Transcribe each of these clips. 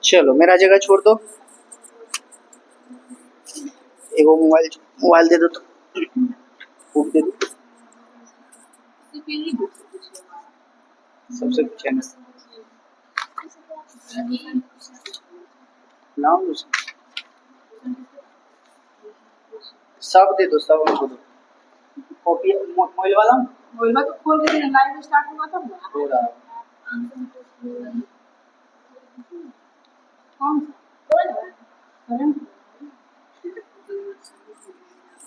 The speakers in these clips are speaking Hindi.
चलो मेरा जगह छोड़ दो, एक वो मोबाइल मोबाइल दे दो, तो बुक दे दो, सबसे पूछे ना नाम मुझे सब दे दो, सब हमको दो। कॉपी मोबाइल वाला मोबाइल में तो खोल के लाइव स्टार्ट हुआ था ना। हो रहा कौन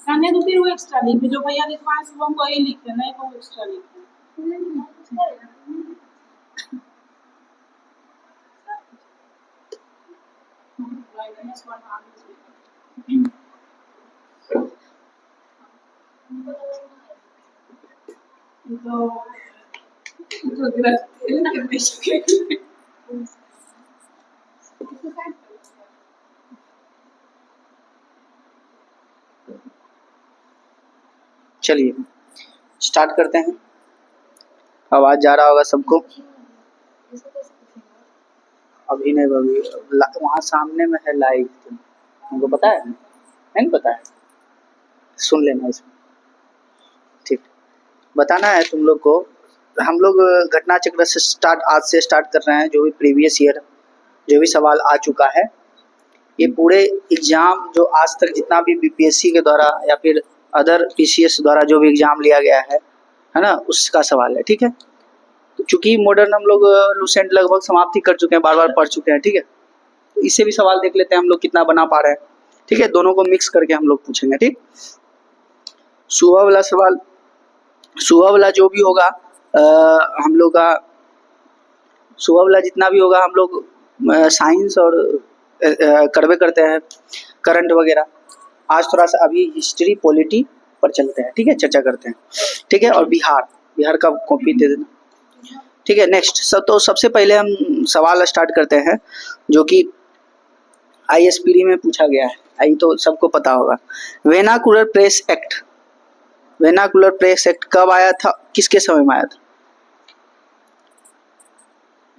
करने तो फिर वो एक्स्ट्रा लिखे जो भैया लिखवाए सुबह को वही लिखे, नहीं तो एक्स्ट्रा लिखे। चलिए स्टार्ट करते हैं। आवाज जा रहा होगा सबको? अभी नहीं, अभी वहाँ सामने में है लाइव, तुमको पता है? नहीं पता है, सुन लेना इसमें, ठीक। बताना है तुम लोग को। हम लोग घटना चक्र से आज से स्टार्ट कर रहे हैं। जो भी प्रीवियस ईयर जो भी सवाल आ चुका है, ये पूरे एग्जाम जो आज तक जितना भी बीपीएससी के द्वारा या फिर अदर पीसीएस द्वारा जो भी एग्जाम लिया गया है ना, उसका सवाल है, ठीक है। तो चूंकि मॉडर्न हम लोग लूसेंट लगभग समाप्ति कर चुके हैं, बार बार पढ़ चुके हैं, ठीक है। तो इससे भी सवाल देख लेते हैं हम लोग कितना बना पा रहे हैं, ठीक है। दोनों को मिक्स करके हम लोग पूछेंगे, ठीक। सुबह वाला सवाल, सुबह वाला जो भी होगा हम लोग का, सुबह वाला जितना भी होगा हम लोग साइंस और करवे करते हैं, करंट वगैरह। आज थोड़ा सा अभी हिस्ट्री पॉलिटी पर चलते हैं, ठीक है, चर्चा करते हैं, ठीक है। और बिहार का कॉपी दे देना, ठीक है। नेक्स्ट तो सबसे पहले हम सवाल स्टार्ट करते हैं जो कि आईएसपीडी में पूछा गया है, आई तो सबको पता होगा। वेनाकुलर प्रेस एक्ट, वेनाकुलर प्रेस एक्ट कब आया था, किसके समय में आया था?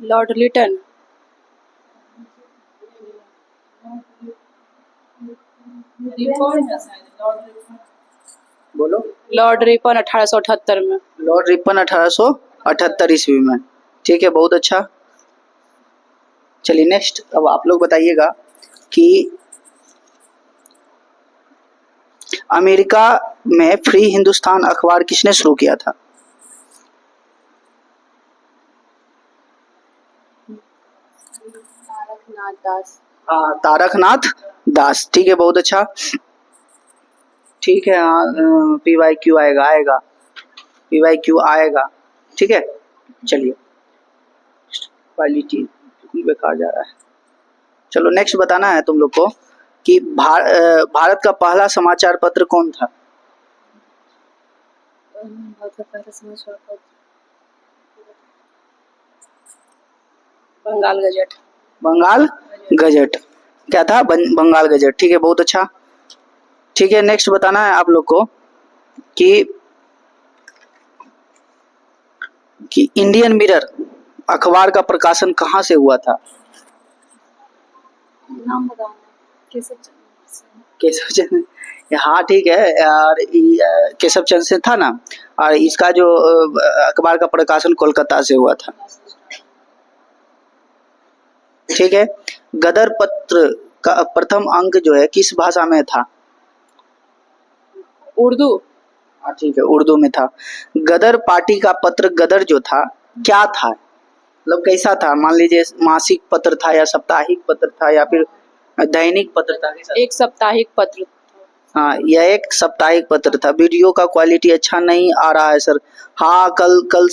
लॉर्ड लिटन। बोलो। लॉर्ड रिपन 1878 में। लॉर्ड रिपन 1878 ईस्वी में, ठीक है, बहुत अच्छा। चलिए नेक्स्ट, अब आप लोग बताइएगा कि अमेरिका में फ्री हिंदुस्तान अखबार किसने शुरू किया था? तारकनाथ दास। हाँ, तारकनाथ दास, ठीक है, बहुत अच्छा, ठीक है। हाँ, PYQ आएगा, PYQ आएगा, ठीक है। चलिए क्वालिटी बेकार जा रहा है। चलो नेक्स्ट बताना है तुम लोग को कि भारत का पहला समाचार पत्र कौन था? बंगाल गजट। बंगाल गजट, क्या था? बंगाल गजट, ठीक है, बहुत अच्छा, ठीक है। नेक्स्ट बताना है आप लोग को कि इंडियन मिरर अखबार का प्रकाशन कहाँ से हुआ था? नाम बताना। केशव चंद्र, हाँ ठीक है यार, केशव चंद्र से था ना। और इसका जो अखबार का प्रकाशन कोलकाता से हुआ था, ठीक है। गदर पत्र का प्रथम अंक जो है किस भाषा में था? उर्दू। हाँ ठीक है, उर्दू में था। गदर पार्टी का पत्र गदर जो था क्या था, मतलब कैसा था? मान लीजिए मासिक पत्र था या साप्ताहिक पत्र था या फिर दैनिक पत्र था? एक साप्ताहिक पत्र। हाँ, यह एक साप्ताहिक पत्र था। वीडियो का क्वालिटी अच्छा नहीं आ रहा है सर। हाँ, कल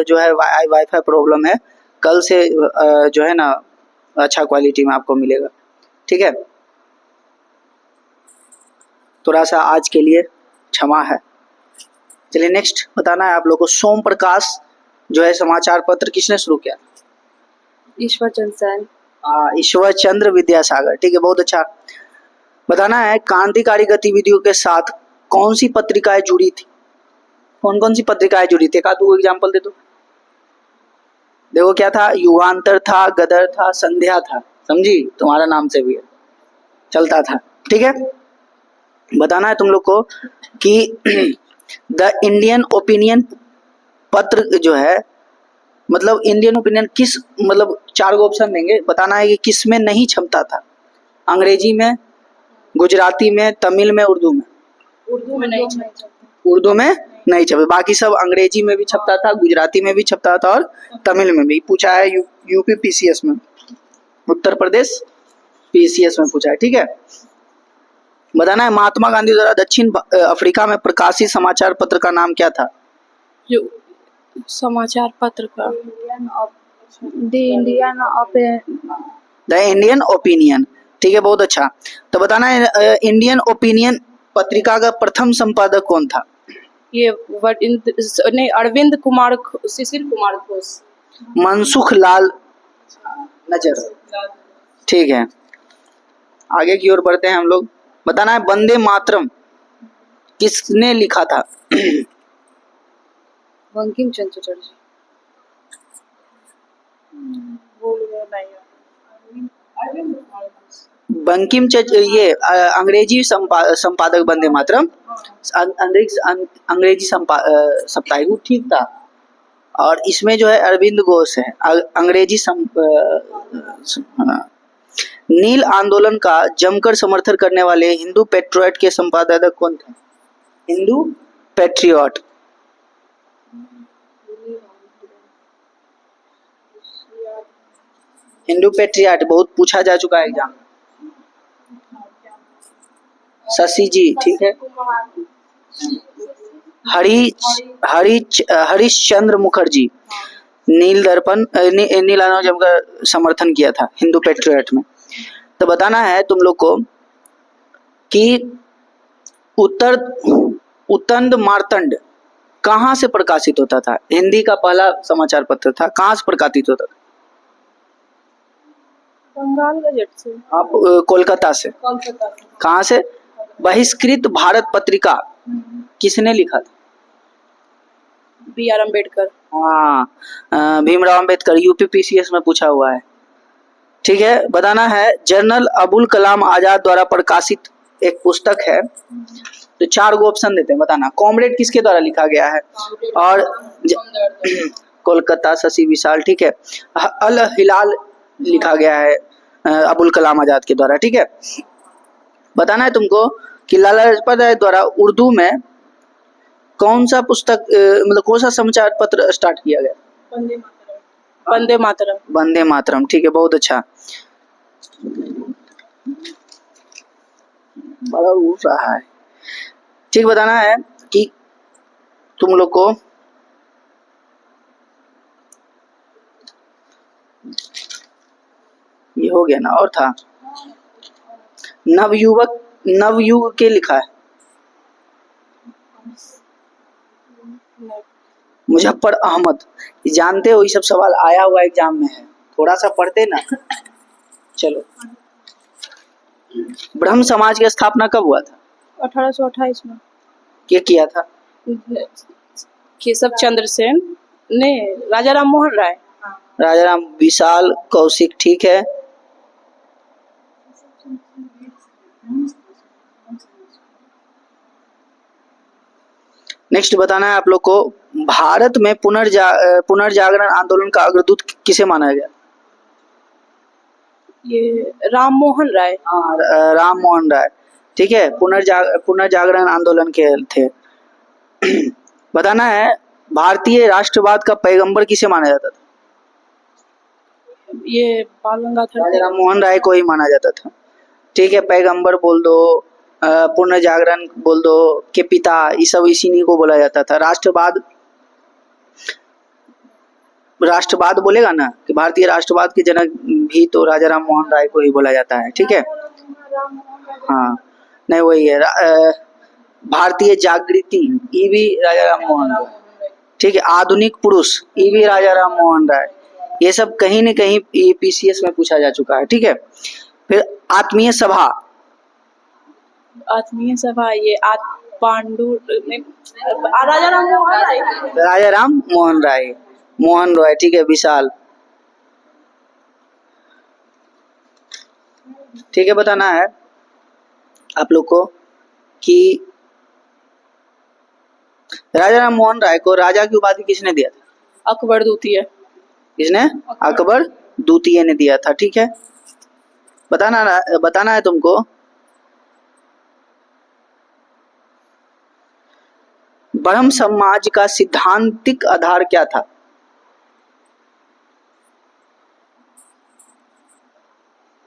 जो है वाईफाई प्रॉब्लम है, कल से जो है ना अच्छा क्वालिटी में आपको मिलेगा, ठीक है। थोड़ा सा आज के लिए क्षमा है। चलिए नेक्स्ट बताना है आप लोगों को, सोम प्रकाश जो है समाचार पत्र किसने शुरू किया? ईश्वर चंद्र सेन। ईश्वर चंद्र विद्यासागर, ठीक है, बहुत अच्छा। बताना है क्रांतिकारी गतिविधियों के साथ कौन सी पत्रिकाएं जुड़ी थी? कौन कौन सी पत्रिकाएं जुड़ी थी? एक आध एग्जाम्पल दे दो। देखो क्या था, युगांतर था, गदर था, संध्या था, समझी, तुम्हारा नाम से भी है, चलता था। ठीक है, बताना है तुम लोग को कि द इंडियन ओपिनियन पत्र जो है, मतलब इंडियन ओपिनियन किस, मतलब 4 गो ऑप्शन देंगे, बताना है कि किस में नहीं छपता था। अंग्रेजी में, गुजराती में, तमिल में, उर्दू में। उर्दू में नहीं छपता। उर्दू में नहीं छपे, बाकी सब अंग्रेजी में भी छपता था, गुजराती में भी छपता था और तमिल में भी। पूछा है यूपी पीसीएस में, उत्तर प्रदेश पीसीएस में पूछा है। ठीक है, बताना है महात्मा गांधी द्वारा दक्षिण अफ्रीका में प्रकाशित समाचार पत्र का नाम क्या था। जो समाचार पत्र का द इंडियन ओपिनियन। ठीक है, बहुत अच्छा। तो बताना है इंडियन ओपिनियन पत्रिका का प्रथम संपादक कौन था। ये नहीं, अरविंद कुमार, शिशिर कुमार घोष। मनसुख लाल नजर। ठीक है, आगे की ओर बढ़ते हैं हम लोग। बताना है वंदे मातरम किसने लिखा था। बंकिम चंद्र चटर्जी। बंकिम चंद्र, ये अंग्रेजी संपादक वंदे मातरम, अंग्रेजी साप्ताहिक, ठीक था। और इसमें जो है अरविंद घोष है, अंग्रेजी नील आंदोलन का जमकर समर्थन करने वाले हिंदू पेट्रियट के संपादक कौन थे। हिंदू पेट्रियट, हिंदू पेट्रियट बहुत पूछा जा चुका है एग्जाम। शशि जी, ठीक है। हरीशचंद्र मुखर्जी, नील दर्पण, नील आंदोलन जमकर समर्थन किया था हिंदू पेट्रियट में। तो बताना है तुम लोग को कि उत्तंड मार्तंड कहाँ से प्रकाशित होता था। हिंदी का पहला समाचार पत्र था, कहाँ से प्रकाशित होता था। बंगाल गजट से। आप कोलकाता से। कहाँ से। बहिष्कृत भारत पत्रिका किसने लिखा था। BR अम्बेडकर। हाँ, भीमराव अम्बेडकर, यूपी पीसीएस में पूछा हुआ है। ठीक है, बताना है जनरल अबुल कलाम आजाद द्वारा प्रकाशित एक पुस्तक है, तो 4 गो ऑप्शन देते हैं, बताना। कॉमरेड किसके द्वारा लिखा गया है। और कोलकाता, शशि विशाल, ठीक है। अल हिलाल लिखा गया है अबुल कलाम आजाद के द्वारा। ठीक है, बताना है तुमको कि लाला लाजपत राय द्वारा उर्दू में कौन सा पुस्तक, मतलब कौन सा समाचार पत्र स्टार्ट किया गया। वंदे मातरम। वंदे मातरम, ठीक है, बहुत अच्छा। बड़ा उड़ रहा है। ठीक, बताना है कि तुम लोग को ये हो गया ना, और था नवयुग के लिखा है। मुजफ्फर अहमद, जानते हो ये सब सवाल आया हुआ एग्जाम में है, थोड़ा सा पढ़ते ना। चलो, ब्रह्म समाज की स्थापना कब हुआ था। 1828 में। क्या किया था। केशव चंद्र सेन ने, राजा राम मोहन राय। राजा राम, विशाल कौशिक, ठीक है। नेक्स्ट बताना है आप लोग को, भारत में पुनर्जागरण आंदोलन का अग्रदूत किसे माना गया। ये राम मोहन राय। हाँ, राम मोहन राय, ठीक है, पुनर्जागरण आंदोलन के थे। बताना है भारतीय राष्ट्रवाद का पैगंबर किसे माना जाता था। ये बाल गंगाधर राजा राम मोहन राय को ही माना जाता था। ठीक है, पैगंबर बोल दो, पुनर्जागरण बोल दो, के पिता, ये सब इसी को बोला जाता था। राष्ट्रवाद बोलेगा ना, कि भारतीय राष्ट्रवाद के जनक भी तो राजा राम मोहन राय को ही बोला जाता है। ठीक है, हाँ, नहीं वही है। भारतीय जागृति, ये भी राजा राम मोहन राय। ठीक है, आधुनिक पुरुष, ये भी राजा राम मोहन राय। ये सब कहीं न कहीं पीसीएस में पूछा जा चुका है। ठीक है, फिर आत्मीय सभा, ये पांडु, राजा राम मोहन राय। राजा राम मोहन राय, ठीक है, विशाल। ठीक है, बताना है आप लोग को कि राजा राम मोहन राय को राजा की उपाधि किसने दिया था? अकबर द्वितीय। किसने? अकबर द्वितीय ने दिया था। ठीक है, बताना है तुमको ब्रह्म समाज का सिद्धांतिक आधार क्या था?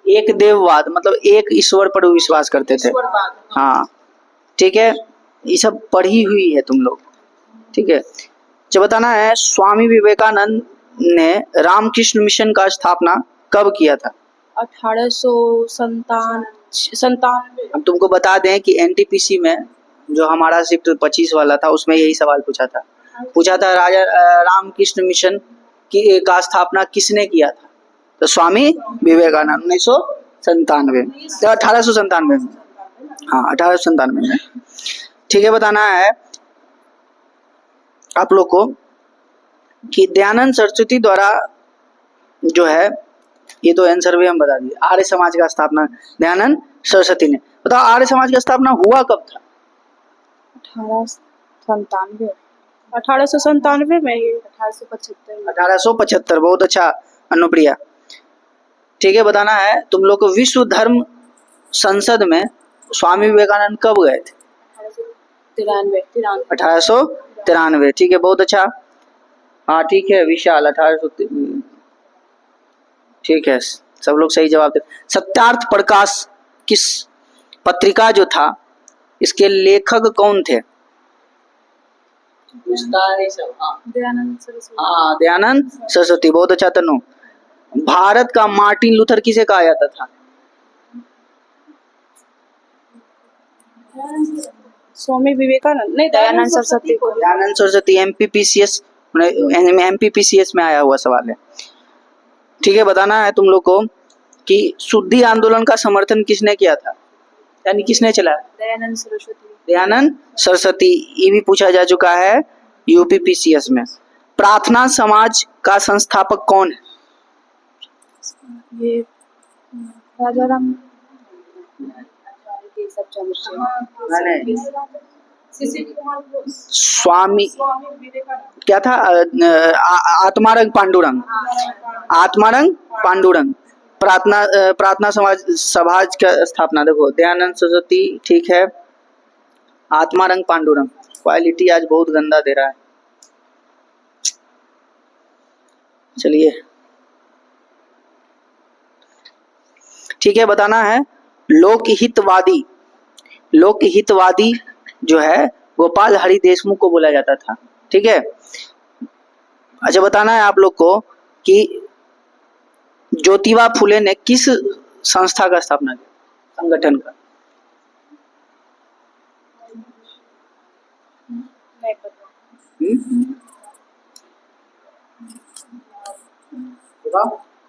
एक देववाद, मतलब एक ईश्वर पर विश्वास करते थे। ईश्वरवाद। हाँ, ठीक है, ये सब पढ़ी हुई है तुम लोग। ठीक है, जो बताना है स्वामी विवेकानंद ने रामकृष्ण मिशन का स्थापना कब किया था? 1897। हम तुमको बता दें कि एनटीपीसी में जो हमारा शिफ्ट 25 वाला था उसमें यही सवाल पूछा था राजा रामकृष्ण मिशन की का स्थापना किसने किया था? तो स्वामी विवेकानंद 1997 1897 में। हाँ, 1897 में। ठीक है, बताना है आप लोग को कि दयानंद सरस्वती द्वारा जो है, ये तो आंसर भी हम बता दिए, आर्य समाज का स्थापना दयानंद सरस्वती ने। बताओ आर्य समाज का स्थापना हुआ कब था? 1897 में ही 1875 में। 1875। बहुत अच्छा अनुप्रिया। ठीक है, बताना है तुम लोग को विश्व धर्म संसद में स्वामी विवेकानंद कब गए थे? 1893। ठीक है, बहुत अच्छा। हाँ ठीक है विशाल, 1800। ठीक है, सब लोग सही जवाब दे। सत्यार्थ प्रकाश किस पत्रिका जो था, इसके लेखक कौन थे? दयानंद सरस्वती। हाँ, दयानंद सरस्वती। बहुत अच्छा तनु। भारत का मार्टिन लूथर किसे कहा जाता था? स्वामी विवेकानंद नहीं, दयानंद सरस्वती को। दयानंद सरस्वती। एमपीपीसीएस में आया हुआ सवाल है। ठीक है, बताना है तुम लोग को कि शुद्धि आंदोलन का समर्थन किसने किया था, यानी किसने चलाया? दयानंद सरस्वती। दयानंद सरस्वती। ये भी पूछा जा चुका है यूपीपीसीएस में। प्रार्थना समाज का संस्थापक कौन है? ये राजा राम स्वामी क्या था? आत्मारंग पांडुरंग। आत्मारंग पांडुरंग। प्रार्थना समाज का स्थापना देखो दयानंद सरस्वती। ठीक है, आत्मारंग पांडुरंग। क्वालिटी आज बहुत गंदा दे रहा है। चलिए, ठीक है, बताना है लोकहितवादी जो है गोपाल हरि देशमुख को बोला जाता था। ठीक है, अच्छा बताना है आप लोग को कि ज्योतिबा फुले ने किस संस्था का स्थापना किया, संगठन का?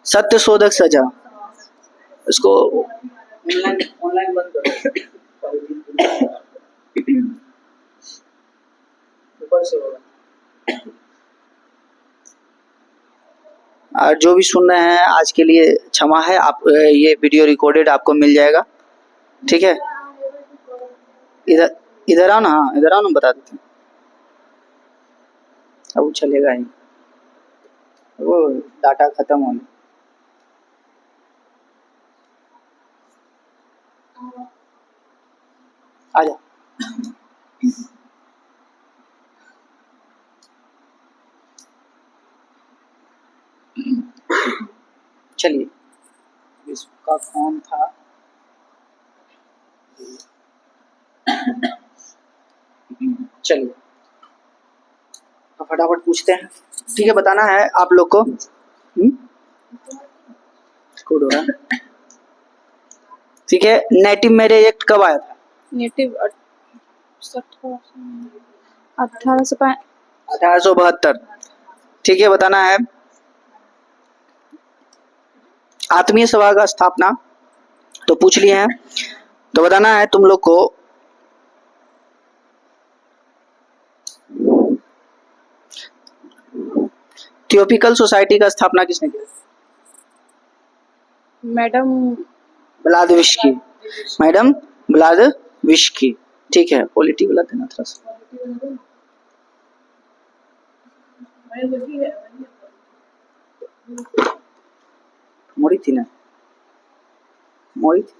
सत्य शोधक सजा। इसको ऑनलाइन बंद करो। ऊपर से होगा। और जो भी सुन रहे हैं आज के लिए क्षमा है, आप ये वीडियो रिकॉर्डेड आपको मिल जाएगा। ठीक है, इधर आओ ना। हाँ इधर आओ ना, बता देते हैं। अब चलेगा ही, वो डाटा खत्म होने। आजा। चलिए, इसका कौन था? चलिए फटाफट पूछते हैं। ठीक है, बताना है आप लोग को। कोड हो रहा है। ठीक है, नेटिव मैरिज एक्ट कब आया था? नेटिव 1872। ठीक है, बताना है आत्मीय सभा का स्थापना तो पूछ लिए हैं, तो बताना है तुम लोग को थियोपिकल सोसाइटी का स्थापना किसने किया? Madam Blavatsky, madam Blavatsky. ठीक है, पॉलिटी वाला देना थोड़ा सा। मोड़ी थी ना, मोड़ी थी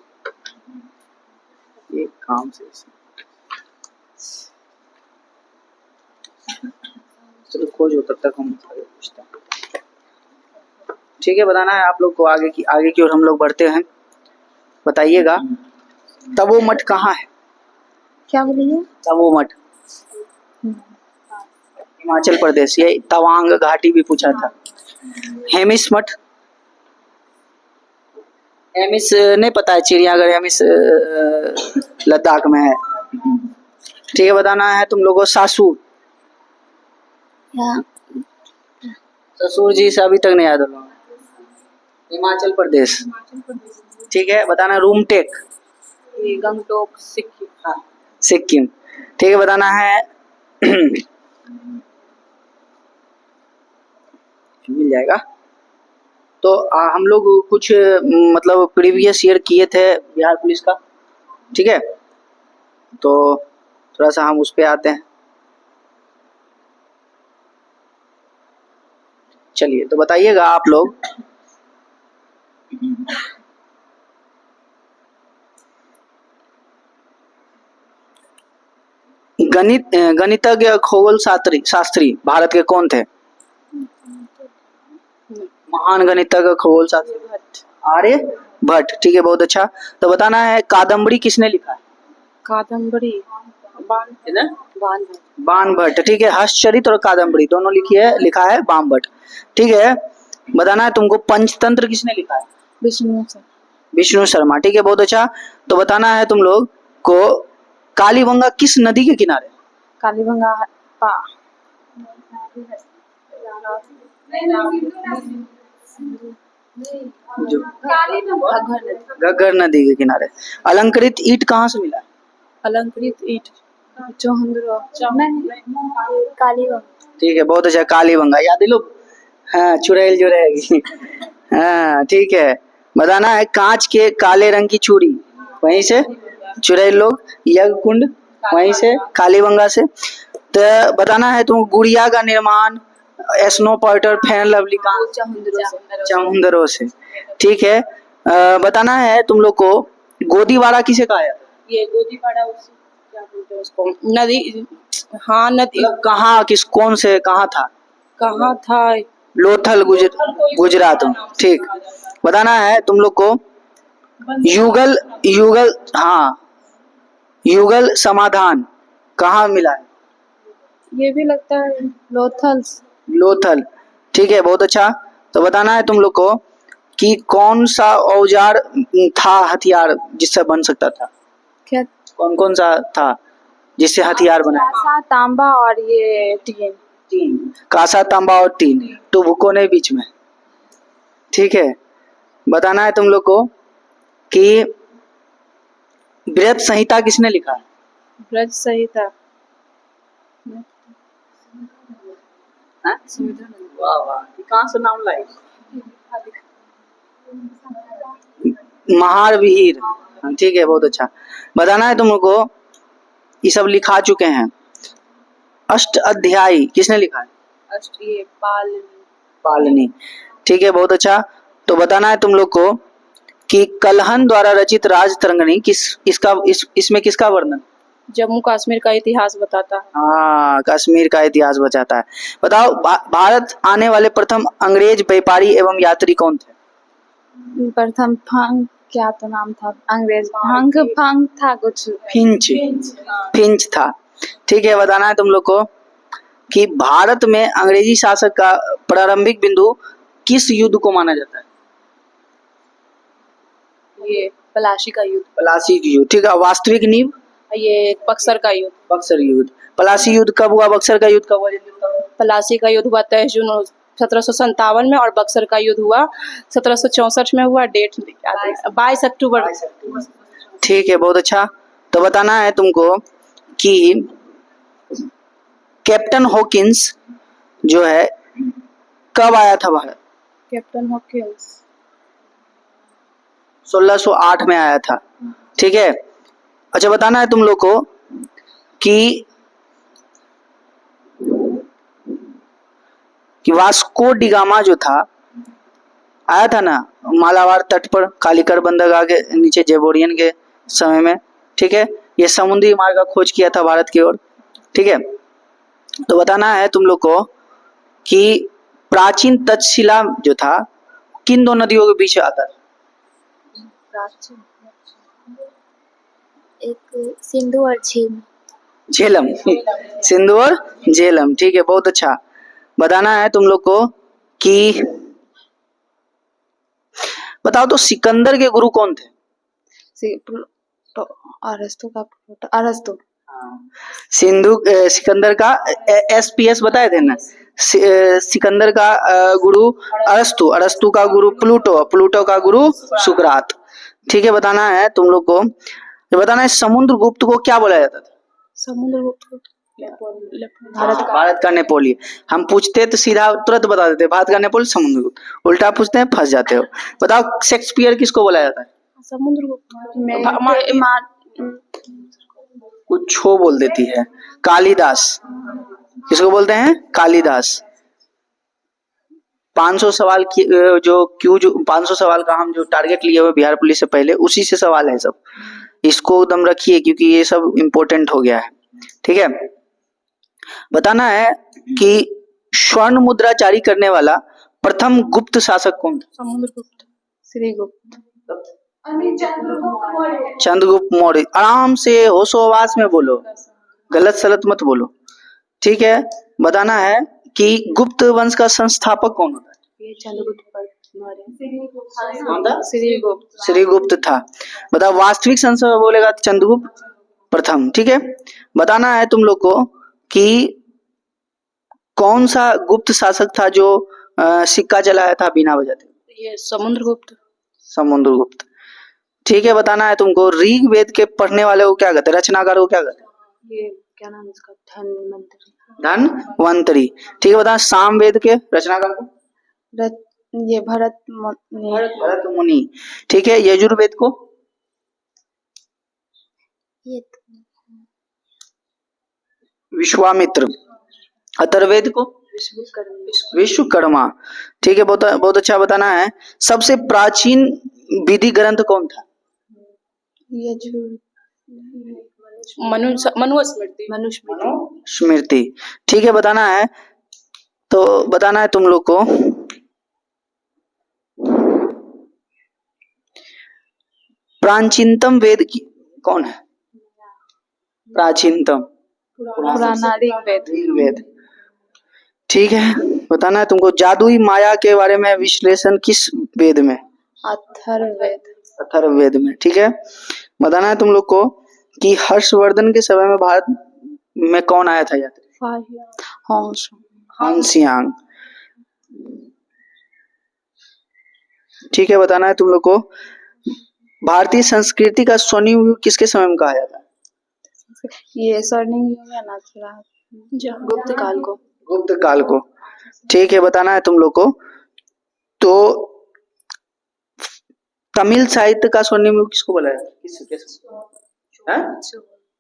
एक काम से। चलो खोजो, तब तक हम आगे पूछते हैं। ठीक है, बताना है आप लोग को। आगे की ओर हम लोग बढ़ते हैं। बताइएगा, तवो मठ कहाँ है? क्या बोलिए? तवो मठ हिमाचल प्रदेश। ये तवांग घाटी भी पूछा था। हेमिस मठ, हेमिस नहीं पता है? चिड़ियाघर हेमिस लद्दाख में है। ठीक है, बताना है तुम लोगों को सासुर। ससुर जी से अभी तक नहीं याद होगा। हिमाचल प्रदेश। ठीक है, बताना रूमटेक। ये गंगटोक सिक्किम। हाँ, सिक्किम। ठीक है, बताना है मिल जाएगा। तो हम लोग कुछ मतलब प्रीवियस ईयर किए थे बिहार पुलिस का। ठीक है, तो थोड़ा सा हम उस पे आते हैं। चलिए, तो बताइएगा आप लोग, गणितज्ञ खगोल शास्त्री भारत के कौन थे? महान गणितज्ञ खगोल शास्त्री आर्यभट्ट। ठीक है, बहुत अच्छा। तो बताना है कादम्बरी किसने लिखा है? कादम्बरी बाण भट्ट। ठीक है, हर्षचरित और कादम्बरी दोनों लिखा है बाण भट्ट। ठीक है, बताना है तुमको पंचतंत्र किसने लिखा है? विष्णु शर्मा। ठीक है, बहुत अच्छा। तो बताना है तुम लोग को कालीबंगा किस नदी के किनारे? कालीबंगा घग्गर नदी के किनारे। अलंकृत ईंट कहाँ से मिला? अलंकृत ईंट कालीबंगा। ठीक है, बहुत अच्छा, कालीबंगा। याद दिलो। हाँ, चुड़ैल जो रहेगी। हाँ, ठीक है। बताना है कांच के काले रंग की चूड़ी वहीं से चुड़ैल लोग, यज्ञ कुंड वहीं से, कालीबंगा से। तो बताना है तुम गुड़िया का निर्माण स्नो पाउडर फेयर लवली चमुंदरों से। ठीक है, बताना है तुम लोग को गोदीवाड़ा किसे कहा जाता है? ये गोदीवाड़ा क्या बोलते हैं उसको? नदी। हाँ, नदी। मतलब कहाँ, किस कौन से कहाँ था? कहाँ था? लोथल गुजरात। ठीक, बताना है तुम लोग को युगल हाँ, युगल समाधान कहाँ मिला है? ये भी लगता है लोथल। ठीक है, बहुत अच्छा। तो बताना है तुम लोग को कि कौन सा औजार था, हथियार जिससे बन सकता था? क्या? कौन सा था जिससे हथियार बना? कांसा, तांबा और ये टीन। कांसा, तांबा और टीन, टुबको नहीं बीच में। ठीक है, बताना है तुम लोग को कि बृहत संहिता किसने लिखा है? ब्रज संहिता वाह वाह, कहाँ से नाम लाई? महावीर। ठीक है, बहुत अच्छा। बताना है तुम लोग को, ये सब लिखा चुके हैं। अष्ट अध्यायी किसने लिखा है? ये पालनी। ठीक है, बहुत अच्छा। तो बताना है तुम लोग को कि कलहन द्वारा रचित राज तरंगिणी इसमें किसका वर्णन? जम्मू कश्मीर का इतिहास बताता है। हाँ, कश्मीर का इतिहास बताता है। बताओ, भारत आने वाले प्रथम अंग्रेज व्यापारी एवं यात्री कौन थे? प्रथम क्या तो नाम था अंग्रेज? फंग था कुछ। फिंच था। ठीक है, बताना है तुम लोग को कि भारत में अंग्रेजी शासक का प्रारंभिक बिंदु किस युद्ध को माना जाता है? ये पलासी का युद्ध। पलासी युद्ध। ठीक है, वास्तविक नींव? ये बक्सर का युद्ध। बक्सर युद्ध। पलासी युद्ध कब हुआ? बक्सर का युद्ध कब हुआ? पलासी का युद्ध हुआ 23 जून 1757 में, और बक्सर का युद्ध हुआ 1764 में हुआ। डेट 22 अक्टूबर। ठीक है, बहुत अच्छा। तो बताना है तुमको कि कैप्टन हॉकिंस जो है कब आया था भारत? कैप्टन हॉकिंस 1608 में आया था। ठीक है, अच्छा बताना है तुम लोग को कि वास्को डिगामा जो था, आया था ना मालाबार तट पर, कालिकर बंदरगाह के नीचे जेबोरियन के समय में। ठीक है, ये समुद्री मार्ग का खोज किया था भारत की ओर। ठीक है, तो बताना है तुम लोग को कि प्राचीन तक्षशिला जो था किन दो नदियों के बीच आता था? प्राचीन एक सिंधु और झेलम। सिंधु और झेलम। ठीक है, बहुत अच्छा। बताना है तुम लोग को कि बताओ तो सिकंदर के गुरु कौन थे? अरस्तु। सिकंदर का एसपीएस बताए थे ना। सिकंदर का गुरु अरस्तु, अरस्तु का गुरु प्लूटो, प्लूटो का गुरु सुकरात। ठीक है, बताना है तुम लोग को, ये बताना है समुद्रगुप्त को क्या बोला जाता था? समुद्रगुप्त को भारत का नेपोलियन। हम पूछते तो सीधा तुरंत बता देते भारत का नेपोलियन समुद्रगुप्त, उल्टा पूछते हैं फंस जाते हो। बताओ शेक्सपियर किसको बोला जाता है? कुछ छो बोल देती है। कालिदास। किसको बोलते हैं? कालिदास। 500 सवाल की जो 500 सवाल का हम जो टारगेट लिए हुए बिहार पुलिस से पहले, उसी से सवाल है सब। इसको एकदम रखिए क्योंकि ये सब इम्पोर्टेंट हो गया है। ठीक है, बताना है कि स्वर्ण मुद्रा जारी करने वाला प्रथम गुप्त शासक कौन था? समुद्रगुप्त, श्रीगुप्त, चंद्रगुप्त मौर्य। आराम से होशो-हवास में बोलो, गलत सलत मत बोलो। ठीक है, बताना है कि गुप्त वंश का संस्थापक कौन होता है? श्रीगुप्त था। बताओ वास्तविक संख्या बोलेगा तो चंद्रगुप्त प्रथम। ठीक है, बताना है तुम लोग को कि कौन सा गुप्त शासक था जो सिक्का चलाया था बिना वजह के? ये समुद्रगुप्त। समुद्रगुप्त। ठीक है, बताना है तुमको ऋग्वेद के पढ़ने वाले को क्या कहते हैं? रचनाकार को क्या कहते हैं? ये क्या नाम है इसका? धन्वंतरी। ठीक है, बताना सामवेद के रचनाकार को? ये भरत मुनि। ठीक है, यजुर्वेद को? विश्वामित्र। अथर्ववेद को? विश्वकर्मा। ठीक है, बहुत अच्छा। बताना है सबसे प्राचीन विधि ग्रंथ कौन था? मनुस्मृति। ठीक है, बताना है तो बताना है तुम लोग को प्राचीनतम वेद कौन है? प्राचीनतम पुराना ऋग्वेद। ठीक है, बताना है तुमको जादुई माया के बारे में विश्लेषण किस वेद में? अथर्ववेद में। ठीक है, बताना है तुम लोग को कि हर्षवर्धन के समय में भारत में कौन आया था यात्री? हांसियांग। ठीक है, बताना है तुम लोग को भारतीय संस्कृति का स्वर्णिम युग किसके समय में कहा जाता है? ये स्वर्णिम युग है ना, गुप्त काल को। गुप्त काल को। ठीक है, बताना है तुम लोग को तो तमिल साहित्य का स्वर्णिम युग किसको बोला जाता है? किसके समय?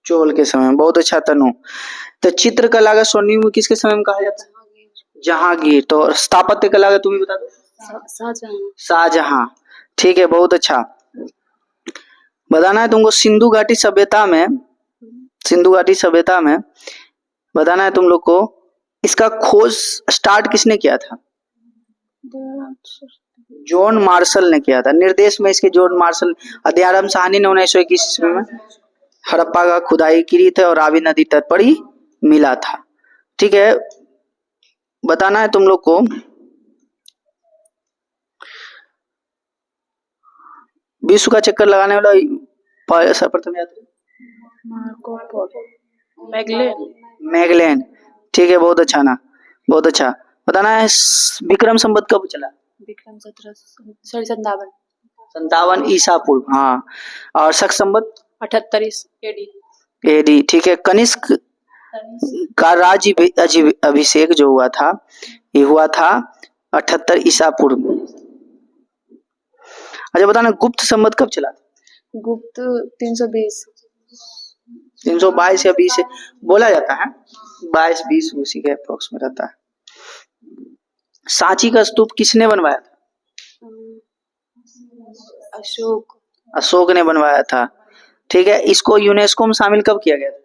चोल के समय। बहुत अच्छा तनु। तो चित्रकला का स्वर्णिम युग किसके समय में कहा जाता है? जहांगीर। तो स्थापत्य कला का तुम ही बता दो। शाहजहां। ठीक है, बहुत अच्छा। बताना है तुमको सिंधु घाटी सभ्यता में बताना है तुम लोग को इसका खोज स्टार्ट किसने किया था? जॉन मार्शल ने किया था। निर्देश में इसके जॉन मार्शल। अदयाराम साहनी ने 1921 ईस्वी में हड़प्पा का खुदाई की थी और रावी नदी तट पर ही मिला था। ठीक है, बताना है तुम लोग को विश्व का चक्कर लगाने वाला सर्वप्रथम यात्री? मैगलेन। ठीक है, बहुत अच्छा ना, बहुत अच्छा। बताना है विक्रम संवत कब चला? विक्रम 57 ईसा पूर्व। हाँ, और शक संवत 78 एडी। ठीक है, कनिष्क का राज्य अभिषेक जो हुआ था, ये हुआ था 78 ईसा पूर्व। अच्छा बताना, गुप्त संवत कब चला था? गुप्त 320। 322 या 20 बोला जाता है, 22-20 उसी के अप्रोक्स में रहता है। सांची का स्तूप किसने बनवाया था? अशोक ने बनवाया था। ठीक है, इसको यूनेस्को में शामिल कब किया गया था?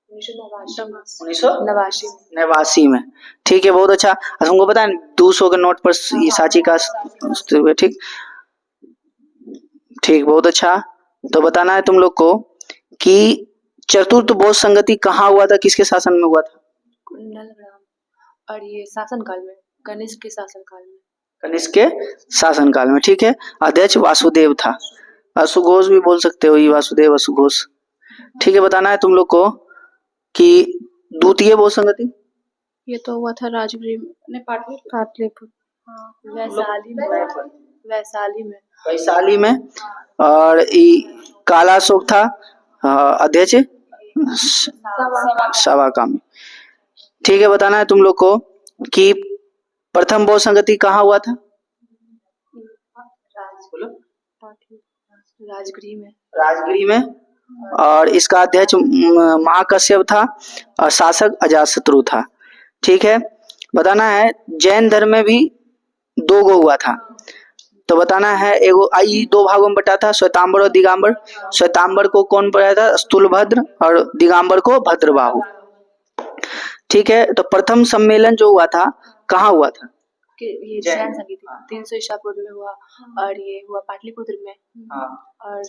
1989 में। ठीक है, बहुत अच्छा। तुमको पता है 200 के नोट पर ये सांची का स्तूप है। ठीक ठीक, बहुत अच्छा। तो बताना है तुम लोग को कि चतुर्थ बौद्ध संगति कहाँ हुआ था, किसके शासन में हुआ था? और ये शासन काल में, कनिष्क के शासन काल में। कनिष्क के शासन काल में। ठीक है, अध्यक्ष वासुदेव था, असुघोष भी बोल सकते हो, ये वासुदेव असुघोष। ठीक है, बताना है तुम लोग को कि द्वितीय बौद्ध संगति ये तो हुआ था राजगृह में, पाटलिपुत्र, हाँ, वैशाली में। और काला अशोक था अध्यक्ष सवाकामी। ठीक है, बताना है तुम लोग को कि प्रथम बौद्ध संगति कहाँ हुआ था? राजगृह में। और इसका अध्यक्ष महाकश्यप था और शासक अजातशत्रु था। ठीक है, बताना है जैन धर्म में भी 2 गो हुआ था। तो बताना है, एगो आई 2 भागों में बटा था, श्वेतांबर और दिगंबर। श्वेतांबर को कौन पढ़ाया था? स्थूलभद्र, और दिगंबर को भद्रबाहु। ठीक है, तो प्रथम सम्मेलन जो हुआ था कहाँ हुआ था? ये जैन संगीत 300 ईसा पूर्व में हुआ, और ये हुआ पाटलिपुत्र में। और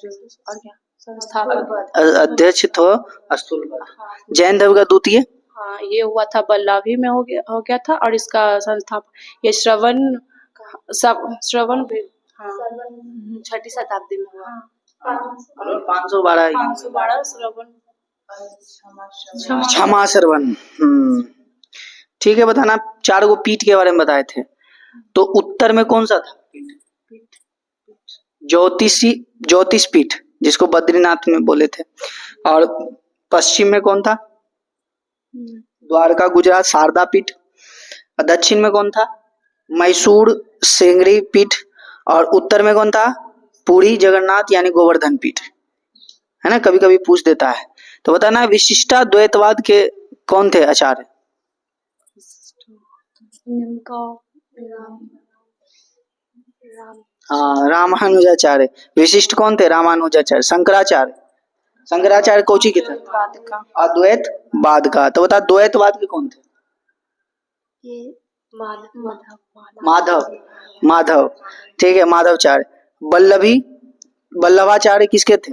क्या संस्थापक अध्यक्ष तो स्थूलभद्र। जैन धर्म का द्वितीय, हाँ, ये हुआ था बल्लाभी में हो गया था, और इसका संस्थापक ये श्रवण, हाँ, 6वीं शताब्दी में हुआ। 512 क्षमा श्रवण। ठीक है, बताना 4 गो पीठ के बारे में बताए थे। तो उत्तर में कौन सा था? ज्योतिष पीठ, जिसको बद्रीनाथ में बोले थे। और पश्चिम में कौन था? द्वारका गुजरात शारदा पीठ। और दक्षिण में कौन था? मैसूर श्रृंगेरी पीठ। और उत्तर में कौन था? पुरी जगन्नाथ यानी गोवर्धन पीठ, है ना, कभी कभी पूछ देता है। तो बताना विशिष्टाद्वैतवाद के कौन थे आचार्य? रामानुजाचार्य। विशिष्ट कौन थे? रामानुजाचार्य। शंकराचार्य कोची के थे? अद्वैतवाद का। तो बता द्वैतवाद के कौन थे? ये माधव। ठीक है, माधवाचार्य। वल्लभाचार्य किसके थे?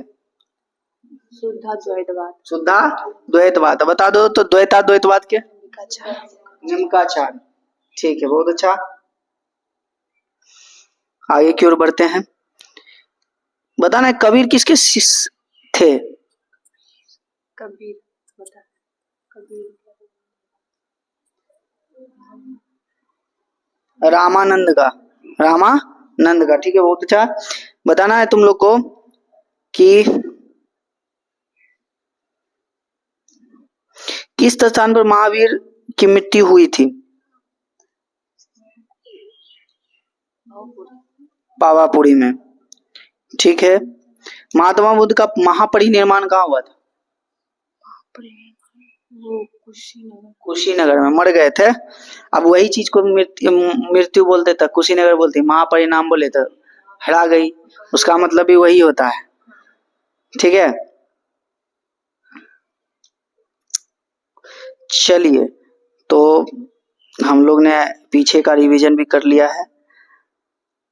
शुद्धाद्वैतवाद। बता दो तो द्वैताद्वैतवाद के? निम्काचार्य। ठीक है, बहुत अच्छा। आगे की ओर बढ़ते हैं। बताना कबीर किसके शिष्य थे? रामानंद का। ठीक है, बहुत अच्छा। बताना है तुम लोग को कि किस स्थान पर महावीर की मृत्यु हुई थी? पावापुरी में। ठीक है, महात्मा बुद्ध का महापरिनिर्वाण कहाँ हुआ था? कुशीनगर में। मर गए थे, अब वही चीज को मृत्यु बोलते थे, कुशीनगर बोलते, महापरिणाम बोले तो हरा गई, उसका मतलब भी वही होता है। ठीक है, चलिए, तो हम लोग ने पीछे का रिवीजन भी कर लिया है।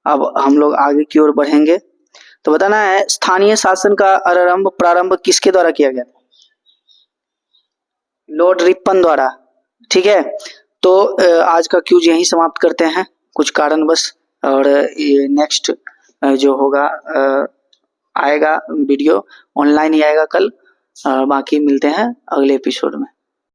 अब हम लोग आगे की ओर बढ़ेंगे। तो बताना है स्थानीय शासन का प्रारंभ किसके द्वारा किया गया था? लॉर्ड रिपन द्वारा। ठीक है, तो आज का क्यूज यहीं समाप्त करते हैं कुछ कारणवश, और ये नेक्स्ट जो होगा आएगा वीडियो ऑनलाइन ही आएगा कल। बाकी मिलते हैं अगले एपिसोड में।